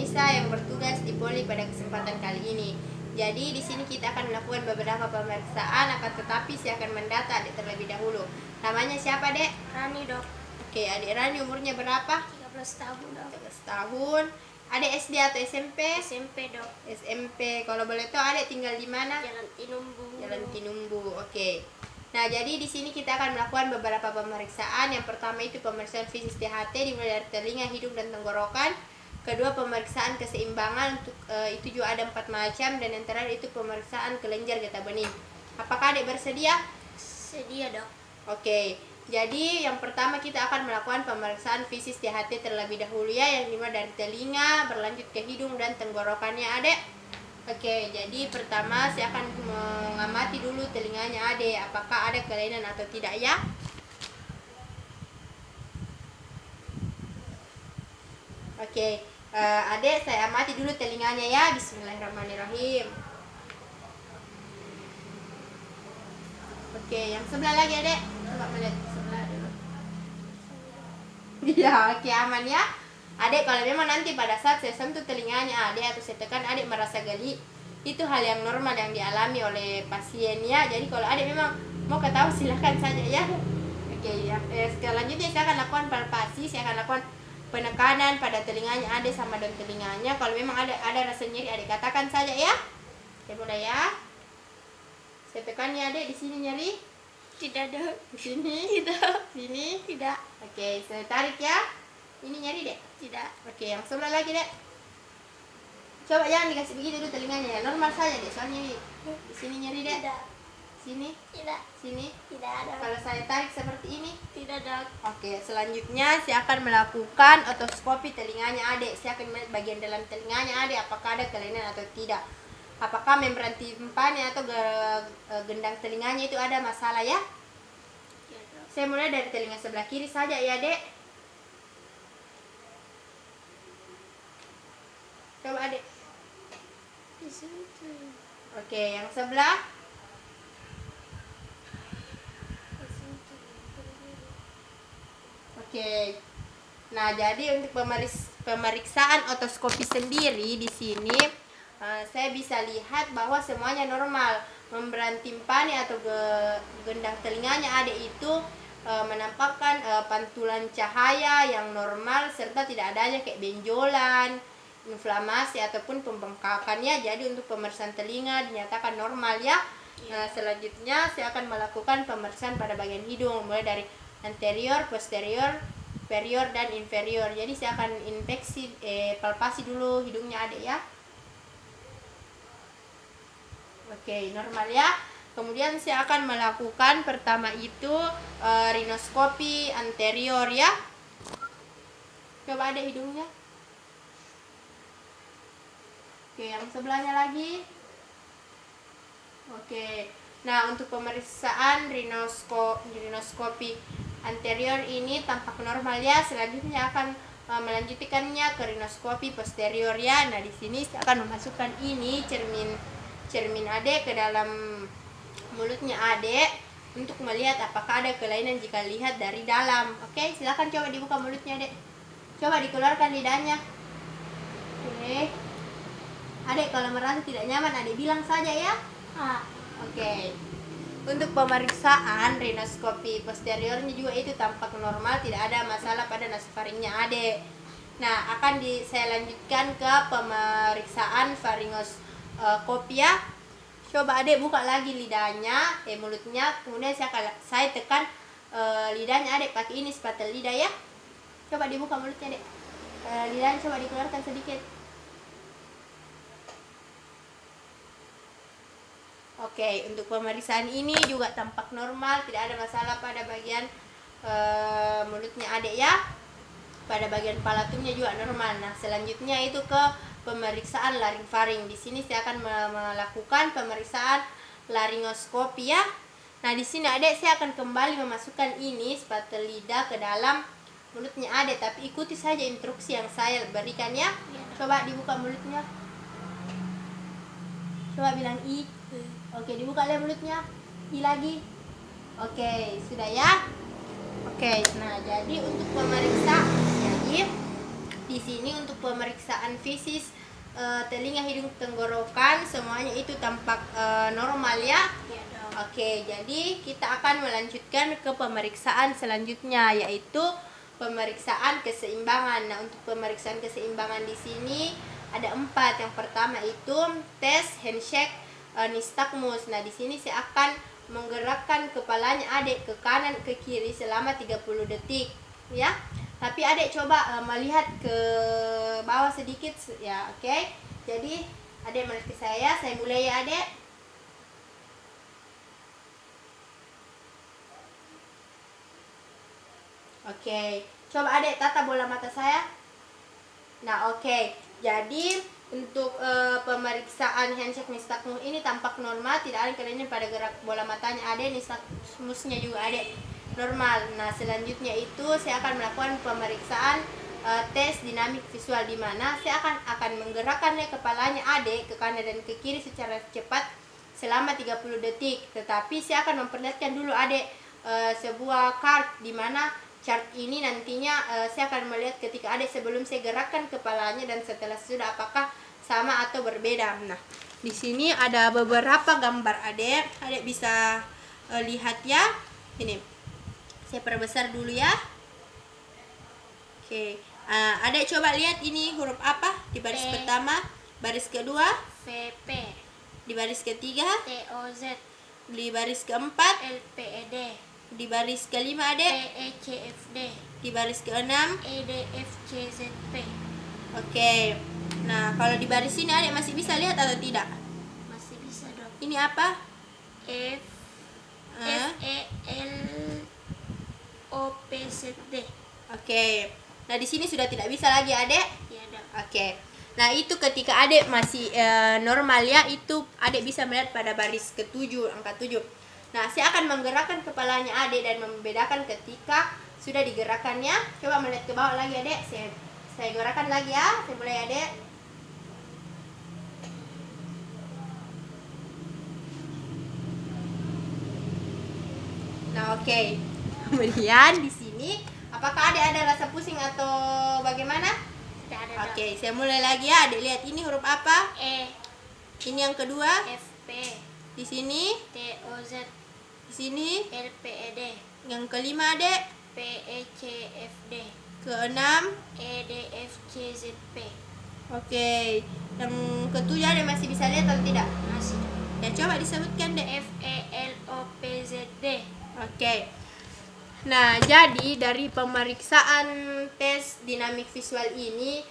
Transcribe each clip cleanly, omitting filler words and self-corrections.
Nisa yang bertugas di Poli pada kesempatan kali ini. Jadi di sini kita akan melakukan beberapa pemeriksaan, akan tetapi saya akan mendata adik terlebih dahulu. Namanya siapa, Dek? Rani, Dok. Oke, adik Rani umurnya berapa? 13 tahun, Dok. 13 tahun. Adik SD atau SMP? SMP, Dok. SMP. Kalau boleh tahu adik tinggal di mana? Jalan Tinumbu. Jalan Tinumbu. Oke. Nah, jadi di sini kita akan melakukan beberapa pemeriksaan. Yang pertama itu pemeriksaan fisik THT dimulai dari telinga, hidung, dan tenggorokan. Kedua, pemeriksaan keseimbangan, untuk itu juga ada 4 macam. Dan yang terakhir itu pemeriksaan kelenjar getah bening. Apakah adik bersedia? Sedia, Dok. Oke. Jadi yang pertama kita akan melakukan pemeriksaan fisik THT terlebih dahulu ya, yang dimulai dari telinga, berlanjut ke hidung dan tenggorokannya, adik. Oke, jadi pertama saya akan mengamati dulu telinganya adik, apakah ada kelainan atau tidak ya. Oke, adik saya amati dulu telinganya ya. Bismillahirrahmanirrahim. Oke, yang sebelah lagi adik, coba melihat sebelah dulu. Iya, oke, aman ya. Adik, kalau memang nanti pada saat saya sentuh telinganya adik atau saya tekan adik merasa geli, itu hal yang normal yang dialami oleh pasien ya. Jadi kalau adik memang mau ketahui silahkan saja ya. Oke, ya. Selanjutnya saya akan lakukan palpasi, saya akan lakukan penekanan pada telinganya adik sama daun telinganya. Kalau memang ada rasa nyeri adik katakan saja ya. Oke, mulai ya. Saya tekan ya adik, di sini nyeri. Tidak, Dok. Di sini. Tidak. Sini. Tidak. Oke, saya tarik ya. Ini nyeri, Dek? Tidak. Oke, yang sebelah lagi, Dek. Coba jangan dikasih begitu dulu telinganya ya. Normal saja, Dek. Soalnya di sini nyeri, Dek. Tidak. Sini. Tidak. Sini. Tidak, Dok. Kalau saya tarik seperti ini. Tidak, Dok. Oke, selanjutnya saya akan melakukan otoskopi telinganya adik. Saya akan melihat bagian dalam telinganya adik apakah ada kelainan atau tidak. Apakah membran timpani atau gendang telinganya itu ada masalah ya? Ya, Dok. Saya mulai dari telinga sebelah kiri saja ya, Dek. Coba, Dek. Di situ. Oke, yang sebelah. Di situ. Oke. Nah, jadi untuk pemeriksaan otoskopi sendiri di sini saya bisa lihat bahwa semuanya normal. Membran timpani atau gendang telinganya adik itu menampakkan pantulan cahaya yang normal serta tidak adanya kayak benjolan, inflamasi ataupun pembengkakannya. Jadi untuk pemeriksaan telinga dinyatakan normal ya. Nah, selanjutnya saya akan melakukan pemeriksaan pada bagian hidung mulai dari anterior, posterior, superior dan inferior. Jadi saya akan palpasi dulu hidungnya adik ya. Oke, normal ya. Kemudian saya akan melakukan pertama itu rinoskopi anterior ya. Coba ada hidungnya. Oke, yang sebelahnya lagi. Oke. Nah, untuk pemeriksaan rinoskopi anterior ini tampak normal ya. Selanjutnya akan melanjutkannya ke rinoskopi posterior ya. Nah, di sini saya akan memasukkan ini cermin adik ke dalam mulutnya adik untuk melihat apakah ada kelainan jika lihat dari dalam. Oke, silakan coba dibuka mulutnya, Dek. Coba dikeluarkan lidahnya. Oke. Adik kalau merasa tidak nyaman, adik bilang saja ya. Oke. Untuk pemeriksaan rinoskopi posteriornya juga itu tampak normal, tidak ada masalah pada nasofaringnya adik. Nah, saya lanjutkan ke pemeriksaan faringoskopi ya. Coba adik buka lagi lidahnya, mulutnya, kemudian saya tekan lidahnya adik pakai ini spatel lidah ya. Coba dibuka mulutnya adik. Lidahnya coba dikeluarkan sedikit. Oke, untuk pemeriksaan ini juga tampak normal, tidak ada masalah pada bagian mulutnya adik ya. Pada bagian palatumnya juga normal. Nah, selanjutnya itu ke pemeriksaan laringfaring. Di sini saya akan melakukan pemeriksaan laringoskopi ya. Nah, di sini adik saya akan kembali memasukkan ini spatel lidah ke dalam mulutnya adik, tapi ikuti saja instruksi yang saya berikan ya. Coba dibuka mulutnya. Coba bilang i. Oke, dibuka lagi mulutnya. I lagi. Oke, sudah ya. Oke, nah jadi untuk pemeriksa, jadi Di sini untuk pemeriksaan fisik telinga, hidung, tenggorokan semuanya itu tampak normal ya. Ya dok. Oke, jadi kita akan melanjutkan ke pemeriksaan selanjutnya, yaitu pemeriksaan keseimbangan. Nah, untuk pemeriksaan keseimbangan di sini ada 4. Yang pertama itu tes handshake nystagmus. Nah, di sini saya akan menggerakkan kepalanya adik ke kanan ke kiri selama 30 detik, ya. Tapi adik coba melihat ke bawah sedikit ya, oke. Jadi adik melihat ke saya mulai ya adik. Oke, coba adik tata bola mata saya. Nah, oke. Jadi untuk pemeriksaan handshake nystagmus ini tampak normal, tidak ada kelainan pada gerak bola matanya adik, nystagmusnya juga adik normal. Nah, selanjutnya itu saya akan melakukan pemeriksaan tes dinamik visual, di mana saya akan menggerakkan kepalanya adik ke kanan dan ke kiri secara cepat selama 30 detik. Tetapi saya akan memperlihatkan dulu adik sebuah chart, di mana chart ini nantinya saya akan melihat ketika adik sebelum saya gerakkan kepalanya dan setelah sudah apakah sama atau berbeda. Nah, di sini ada beberapa gambar adik. Adik bisa lihat ya. Ini. Saya perbesar dulu ya. Oke. Adik coba lihat ini huruf apa di baris P. pertama, baris kedua, VP. di baris ketiga, TOZ. di baris keempat, LPED. di baris kelima adik, PECFD. di baris keenam. EDFCZP. Oke. Nah, kalau di baris ini adik masih bisa lihat atau tidak? Masih bisa dok. Ini apa? F FELOPZD. Oke. Nah, di sini sudah tidak bisa lagi adik. Ya dok. Oke. Nah, itu ketika adik masih normal ya, itu adik bisa melihat pada baris ke-7, angka 7. Nah, saya akan menggerakkan kepalanya adik dan membedakan ketika sudah digerakkannya. Coba melihat ke bawah lagi adik. Saya gerakkan lagi ya. Saya mulai adik. Nah, oke. Kemudian di sini apakah adik ada rasa pusing atau bagaimana? Tidak ada dok. Oke, saya mulai lagi ya. Adik lihat ini huruf apa? E. Ini yang kedua. FP. Di sini, TOZ. di sini. LPED. Yang kelima adik. PECFD. Keenam. EDFCZP. Oke. Yang ketujuh adik masih bisa lihat atau tidak? Masih dok. Ya, coba disebutkan dek. FELOPZD. Oke. Nah, jadi dari pemeriksaan tes dinamik visual ini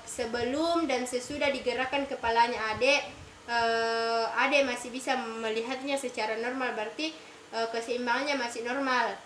sebelum dan sesudah digerakkan kepalanya adik, adik masih bisa melihatnya secara normal, berarti keseimbangannya masih normal.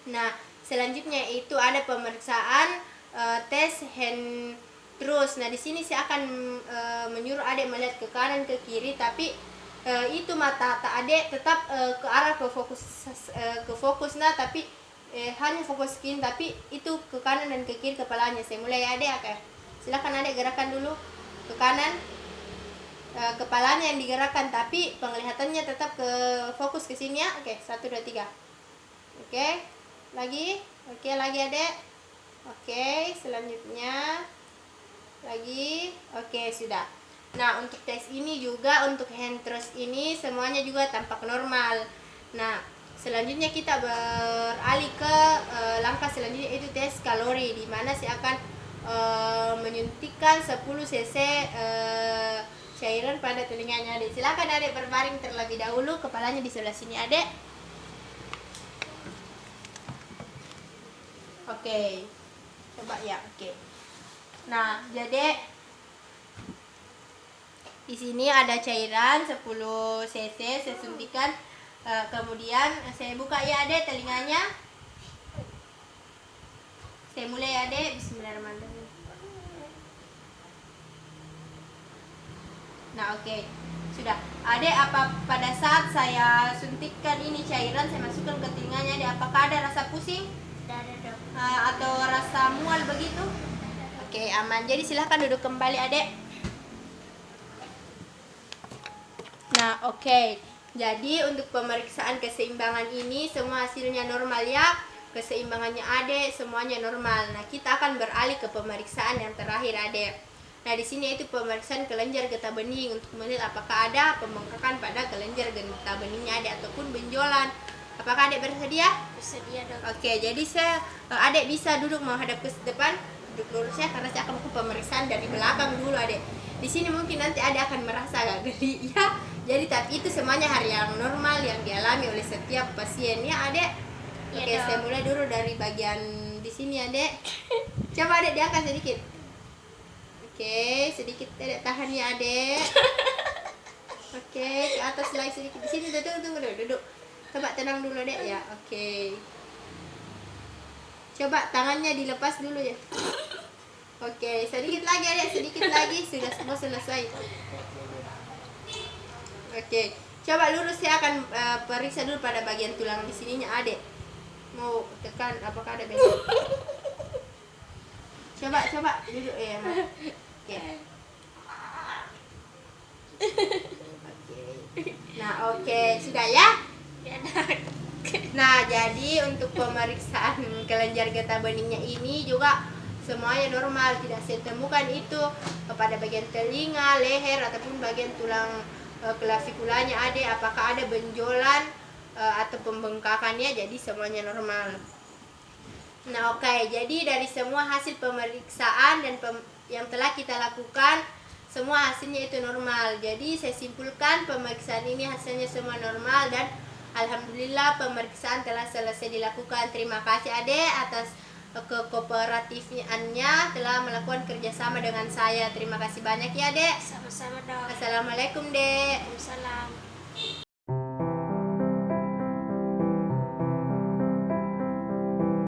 Nah, selanjutnya itu ada pemeriksaan tes hand terus. Nah, di sini saya akan menyuruh adik melihat ke kanan ke kiri, tapi itu mata adik tetap ke arah ke fokus nah, tapi hanya fokus skin, tapi itu ke kanan dan ke kiri kepalanya. Saya mulai ya adik. Oke. Silakan adik gerakan dulu ke kanan. Kepalanya yang digerakkan, tapi penglihatannya tetap ke fokus ke sini ya. Oke, 1 2 3. Oke. Lagi. Oke, lagi adik. Oke, selanjutnya lagi. Oke, sudah. Nah, untuk tes ini juga, untuk hand thrust ini semuanya juga tampak normal. Nah, selanjutnya kita beralih ke langkah selanjutnya, itu tes kalori, di mana saya akan menyuntikkan 10 cc cairan pada telinganya adik. Silakan adik berbaring terlebih dahulu, kepalanya di sebelah sini adik. Oke. Coba ya, oke. Nah, jadi di sini ada cairan 10 cc saya suntikan. Kemudian saya buka ya adik telinganya. Saya mulai ya adik. Bismillahirrahmanirrahim. Nah, oke. Sudah. Adik, apa pada saat saya suntikkan ini cairan, saya masukkan ke telinganya adik, apakah ada rasa pusing? Tidak ada dok. Atau rasa mual begitu? Oke, aman. Jadi silahkan duduk kembali adik. Nah, oke. Jadi untuk pemeriksaan keseimbangan ini semua hasilnya normal ya. keseimbangannya adek semuanya normal. Nah, kita akan beralih ke pemeriksaan yang terakhir adek. Nah, di sini itu pemeriksaan kelenjar getah bening untuk melihat apakah ada pembengkakan pada kelenjar getah beningnya adek ataupun benjolan. Apakah adek bersedia? Bersedia dok. Oke, jadi adek bisa duduk menghadap ke depan, duduk lurus ya, karena saya akan melakukan pemeriksaan dari belakang dulu adek. Di sini mungkin nanti adek akan merasa agak geli ya. Jadi tapi itu semuanya hal yang normal yang dialami oleh setiap pasien ya adek. Iya, Oke, dok. saya mulai dulu dari bagian di sini adek. Coba adek diangkat sedikit. Oke, sedikit adek tahan ya adek. Oke, ke atas lagi sedikit. Di sini tunggu duduk. Coba tenang dulu adek ya. Oke. Coba tangannya dilepas dulu ya. Oke, sedikit lagi adek, sedikit lagi sudah semua selesai. Oke, coba lurus, saya akan periksa dulu pada bagian tulang di sininya adek. Mau tekan apakah ada bengkak? Coba duduk ya. Oke. Nah, oke, sudah ya. Ya dok. Nah, jadi untuk pemeriksaan kelenjar getah beningnya ini juga semuanya normal, tidak saya temukan itu pada bagian telinga, leher ataupun bagian tulang klavikulanya apakah ada benjolan atau pembengkakannya, jadi semuanya normal. Nah, oke, jadi dari semua hasil pemeriksaan dan yang telah kita lakukan, semua hasilnya itu normal. Jadi saya simpulkan pemeriksaan ini hasilnya semua normal dan alhamdulillah pemeriksaan telah selesai dilakukan. Terima kasih adek atas kekooperatifnya telah melakukan kerjasama dengan saya. Terima kasih banyak ya dek. Sama-sama dok. Assalamualaikum dek. Waalaikumsalam.